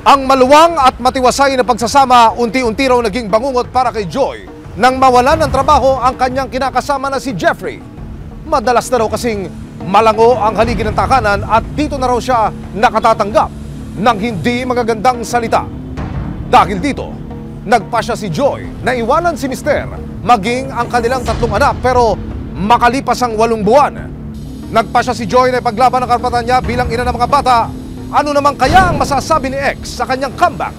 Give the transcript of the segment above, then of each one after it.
Ang maluwang at matiwasay na pagsasama unti-unti raw naging bangungot para kay Joy nang mawalan ng trabaho ang kanyang kinakasama na si Jeffrey. Madalas na raw kasing malango ang haligi ng takanan at dito na raw siya nakatatanggap ng hindi magagandang salita. Dahil dito, nagpasya si Joy na iwanan si Mister maging ang kanilang 3 anak pero makalipas ang 8 buwan. Nagpasya si Joy na ipaglaban ang karapatan niya bilang ina ng mga bata. Ano naman kaya ang masasabi ni X sa kanyang comeback?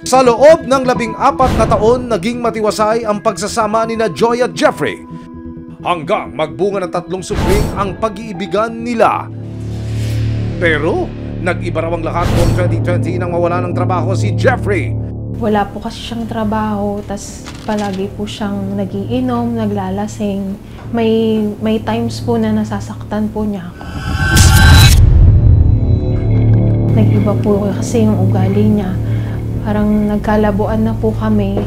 Sa loob ng 14 na taon, naging matiwasay ang pagsasama ni na Joy at Jeffrey. Hanggang magbunga ng 3 supling ang pag-iibigan nila. Pero, nag-iba raw ang lahat noong 2020 nang mawala ng trabaho si Jeffrey. Wala po kasi siyang trabaho, tas palagi po siyang nagiinom, naglalasing. May times po na nasasaktan po niya ako. Nag-iba po kasi yung ugali niya. Parang nagkalabuan na po kami.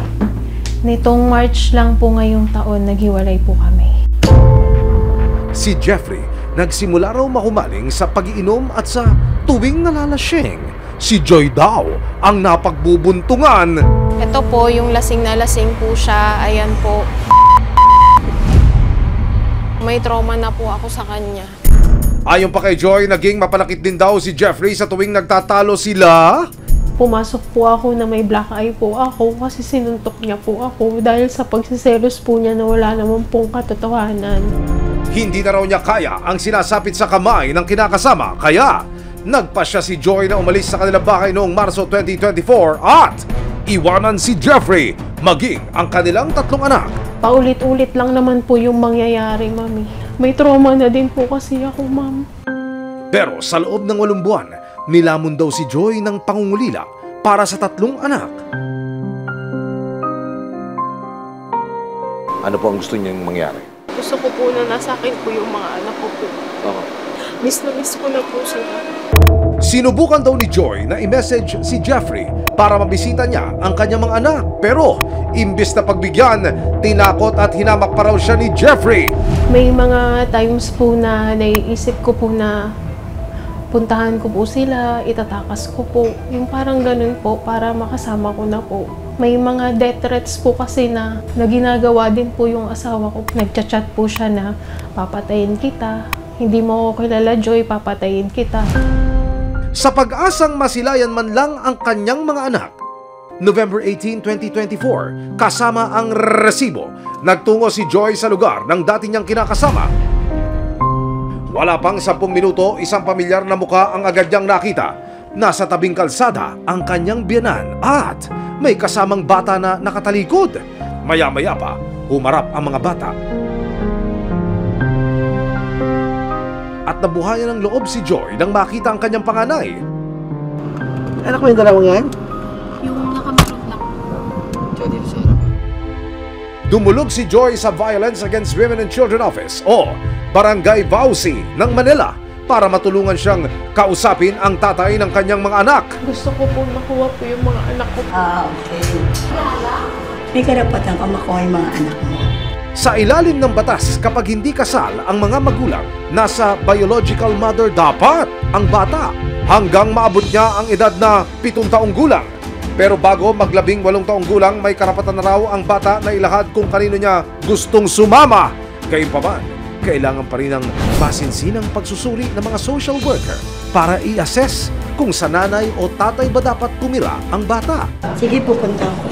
Nitong March lang po ngayong taon, naghiwalay po kami. Si Jeffrey nagsimula raw mahumaling sa pag-iinom at sa tuwing nalalasing. Si Joy daw ang napagbubuntungan. Ito po, yung lasing na lasing po siya. Ayan po. May trauma na po ako sa kanya. Ayon pa kay Joy, naging mapanakit din daw si Jeffrey sa tuwing nagtatalo sila. Pumasok po ako na may black eye po ako kasi sinuntok niya po ako dahil sa pagsiselos po niya na wala naman pong katotohanan. Hindi na raw niya kaya ang sinasapit sa kamay ng kinakasama, kaya nagpasya si Joy na umalis sa kanilang bahay noong Marso 2024 at iwanan si Jeffrey maging ang kanilang 3 anak. Paulit-ulit lang naman po yung mangyayari, mami. May trauma na din po kasi ako, ma'am. Pero sa loob ng 8 buwan, nilamon daw si Joy ng pangungulila para sa 3 anak. Ano po ang gusto niyang mangyari? Gusto ko po na nasa akin po yung mga anak ko po. Miss na miss ko na po sila. Sinubukan daw ni Joy na i-message si Jeffrey para mabisita niya ang kanyang mga anak. Pero imbis na pagbigyan, tinakot at hinamak pa raw siya ni Jeffrey. May mga times po na naiisip ko po na puntahan ko po sila, itatakas ko po. Yung parang ganun po para makasama ko na po. May mga death threats po kasi na ginagawa din po yung asawa ko. Nagchat-chat po siya na papatayin kita. Hindi mo ako kilala, Joy, papatayin kita. Sa pag-asang masilayan man lang ang kanyang mga anak, November 18, 2024, kasama ang resibo, nagtungo si Joy sa lugar ng dati niyang kinakasama. Wala pang 10 minuto, isang pamilyar na mukha ang agad niyang nakita. Nasa tabing kalsada ang kanyang biyanan at may kasamang bata na nakatalikod. Maya-maya pa, humarap ang mga bata. At nabuhayan ng loob si Joy nang makita ang kanyang panganay. Anak mo yung dalawang yan? Yung nakamarok lang. Dumulog si Joy sa Violence Against Women and Children Office o Barangay Vauci ng Manila para matulungan siyang kausapin ang tatay ng kanyang mga anak. Gusto ko po makuha po yung mga anak ko. Okay. May karapatan ka makuha yung mga anak mo. Sa ilalim ng batas, kapag hindi kasal ang mga magulang, nasa biological mother dapat ang bata hanggang maabot niya ang edad na 7 taong gulang. Pero bago maglabing 8 taong gulang, may karapatan na raw ang bata na ilahad kung kanino niya gustong sumama. Gayunpaman, kailangan pa rin ng masinsinang pagsusuri ng mga social worker para i-assess kung sa nanay o tatay ba dapat tumira ang bata. Sige, pupunta ako.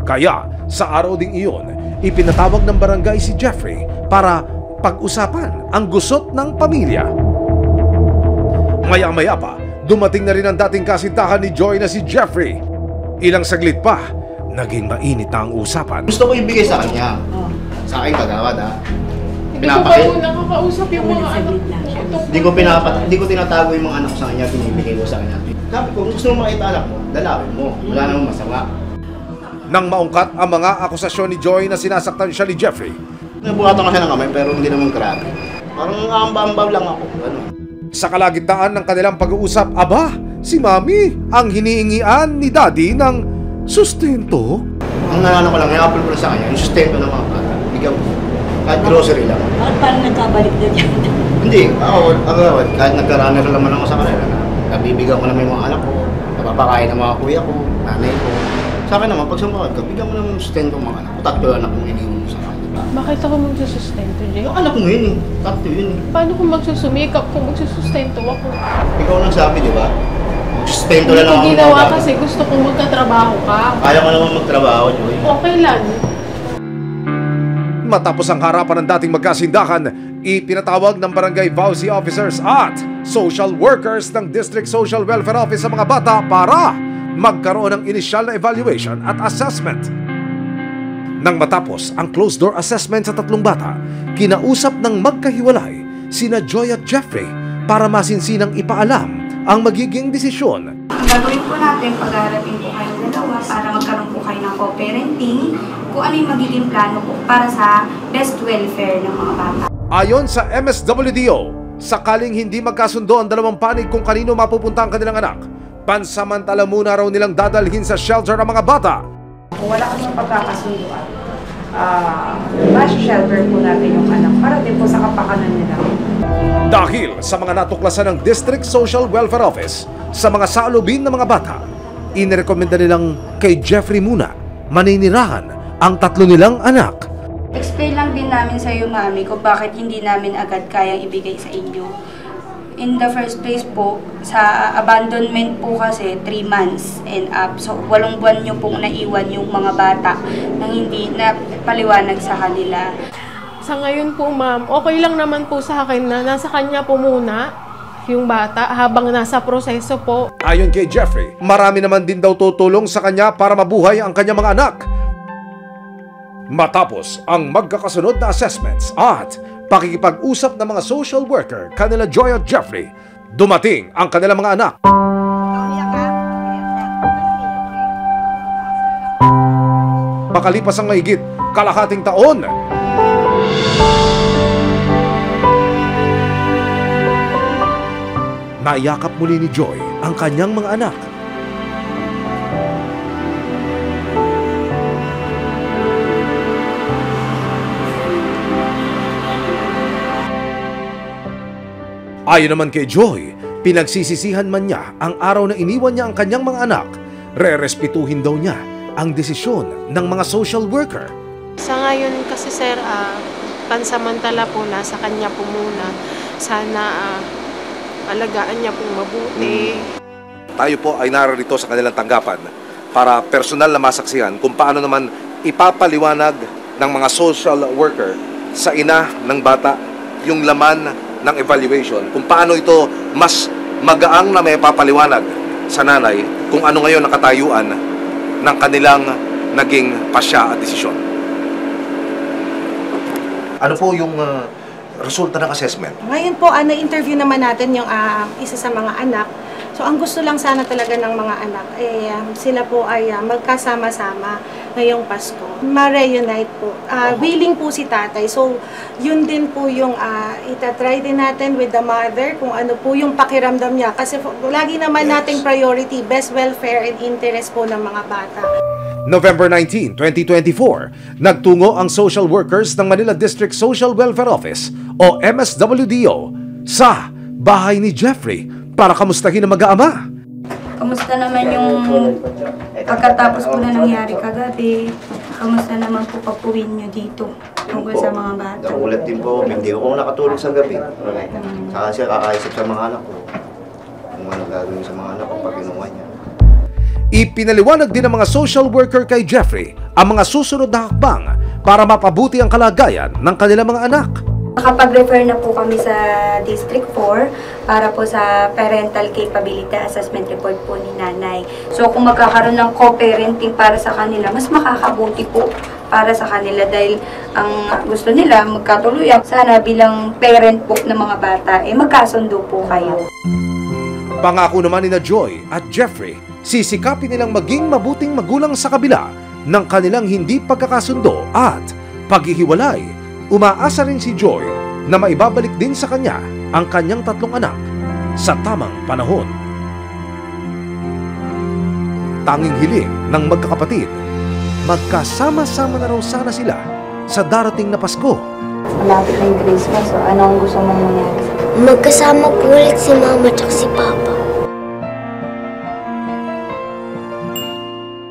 Kaya, sa araw ding iyon, ipinatawag ng barangay si Jeffrey para pag-usapan ang gusot ng pamilya. Maya-maya pa, dumating na rin ang dating kasintahan ni Joy na si Jeffrey. Ilang saglit pa, naging mainit na ang usapan. Gusto ko ibigay sa kanya. Sa akin kagawad ha. Hindi ko kayo nakakausap yung mga anak ko. Hindi ko tinatago yung mga anak ko sa kanya, binibigay ko sa kanya. Sabi ko, gusto mo makita anak mo, dalawin mo. Wala namang masama. Nang maungkat ang mga akusasyon ni Joy na sinasaktan siya ni Jeffrey, Nabuhatan ko siya ng kamay pero hindi naman grabe. Parang amba-ambaw lang ako. Ano? sa kalagitnaan ng kanilang pag-uusap, aba, si Mami ang hinihingian ni Daddy ng sustento. Ang nalala ko lang, i-apple ko sa kanya, yung sustento ng mga bata. Bigyan ko. Kahit grocery lang. Bakit parang nagkabalik na dyan? Hindi, ako, kahit nagka-runner naman ako sa kanila, nabibigyan ko naman yung mga anak ko, napapakain ng mga kuya ko, nanay ko. Sa akin naman, pag sumawad ka, bigyan mo naman yung sustento ng mga anak ko. Tatlo anak kong iniwan mo sa akin. Bakit ako magsusustento, Jay? Yung anak mo yun eh. Tatlo yun eh. Paano kung magsusumikap kung magsusustento ako? Ikaw nang sabi, di ba? Sustento Hindi na lang ko ako. ginawa kasi gusto kong magkatrabaho ka. Kaya ko naman magtrabaho, Joy. Okay lang. Matapos ang harapan ng dating magkasindahan, ipinatawag ng barangay VAUSI officers at social workers ng District Social Welfare Office sa mga bata para magkaroon ng inisyal na evaluation at assessment. Nang matapos ang closed-door assessment sa tatlong bata, kinausap ng magkahiwalay sina Joy at Jeffrey para masinsinang ipaalam ang magiging desisyon. Ang gagawin po natin, pag-aarapin po kayong dalawa para magkaroon po kayo ng co-parenting, kung ano yung magiging plano po para sa best welfare ng mga bata. Ayon sa MSWDO, sakaling hindi magkasundo ang dalawang panig kung kanino mapupunta ang kanilang anak, pansamantala muna raw nilang dadalhin sa shelter ang mga bata. Kung wala kaming pagkakasunduan, shelter po natin yung anak para din po sa kapakanan nila. Dahil sa mga natuklasan ng District Social Welfare Office sa mga saalubin ng mga bata, inirekomenda nilang kay Jeffrey muna maninirahan ang tatlo nilang anak. Explain lang din namin sa iyo, Mami, kung bakit hindi namin agad kayang ibigay sa inyo. In the first place po, sa abandonment po kasi 3 months and up. So, 8 buwan nyo pong naiwan yung mga bata nang hindi na paliwanag sa kanila. Sa ngayon po, ma'am, okay lang naman po sa akin na nasa kanya po muna yung bata habang nasa proseso po. Ayon kay Jeffrey, marami naman din daw tutulong sa kanya para mabuhay ang kanyang mga anak. Matapos ang magkakasunod na assessments at pakikipag-usap ng mga social worker kanila Joy at Jeffrey, dumating ang kanilang mga anak. Makalipas ang mahigit kalahating taon, naiyakap muli ni Joy ang kanyang mga anak. Ayon naman kay Joy, pinagsisisihan man niya ang araw na iniwan niya ang kanyang mga anak, re-respetuhin daw niya ang desisyon ng mga social worker. Sa ngayon kasi, sir, pansamantala po nasa kanya po muna. Sana alagaan niya pong mabuti. Tayo po ay narito sa kanilang tanggapan para personal na masaksihan kung paano naman ipapaliwanag ng mga social worker sa ina ng bata yung laman ng evaluation, kung paano ito mas magaang na may papaliwanag sa nanay kung ano ngayon nakatayuan ng kanilang naging pasya at desisyon. Ano po yung resulta ng assessment? Ngayon po, na-interview naman natin yung isa sa mga anak. So, ang gusto lang sana talaga ng mga anak, sila po ay magkasama-sama ngayong Pasko. Ma-reunite po. Willing po si tatay. So, yun din po yung itatry din natin with the mother, kung ano po yung pakiramdam niya. Kasi lagi naman nating priority, best welfare and interest po ng mga bata. November 19, 2024, nagtungo ang social workers ng Manila District Social Welfare Office o MSWDO sa bahay ni Jeffrey para kamustahin ang mag-aama. Kamusta naman yung pagkatapos po na nangyari kagabi? Kamusta naman po pag-uwi nyo dito tungkol sa mga bata? Nakulat din po, hindi ako nakatulog sa gabi. Kasi kakaisip sa mga anak ko. Kung ano gagawin sa mga anak ko pag ginawa niya. Ipinaliwanag din ng mga social worker kay Jeffrey ang mga susunod na hakbang para mapabuti ang kalagayan ng kanilang mga anak. Nakapag-refer na po kami sa District 4 para po sa parental capability assessment report po ni nanay. So kung magkakaroon ng co-parenting para sa kanila, mas makakabuti po para sa kanila dahil ang gusto nila magkatuluyan. Sana bilang parent po ng mga bata, magkasundo po kayo. Pangako naman ni Joy at Jeffrey, sisikapin nilang maging mabuting magulang sa kabila ng kanilang hindi pagkakasundo at paghihiwalay. Umaasa rin si Joy na maibabalik din sa kanya ang kanyang 3 anak sa tamang panahon. Tanging hiling ng magkakapatid, magkasama-sama na raw sana sila sa darating na Pasko. Malapit na yung Christmas, so anong gusto mong mangyari? Magkasama po ulit si Mama at si Papa.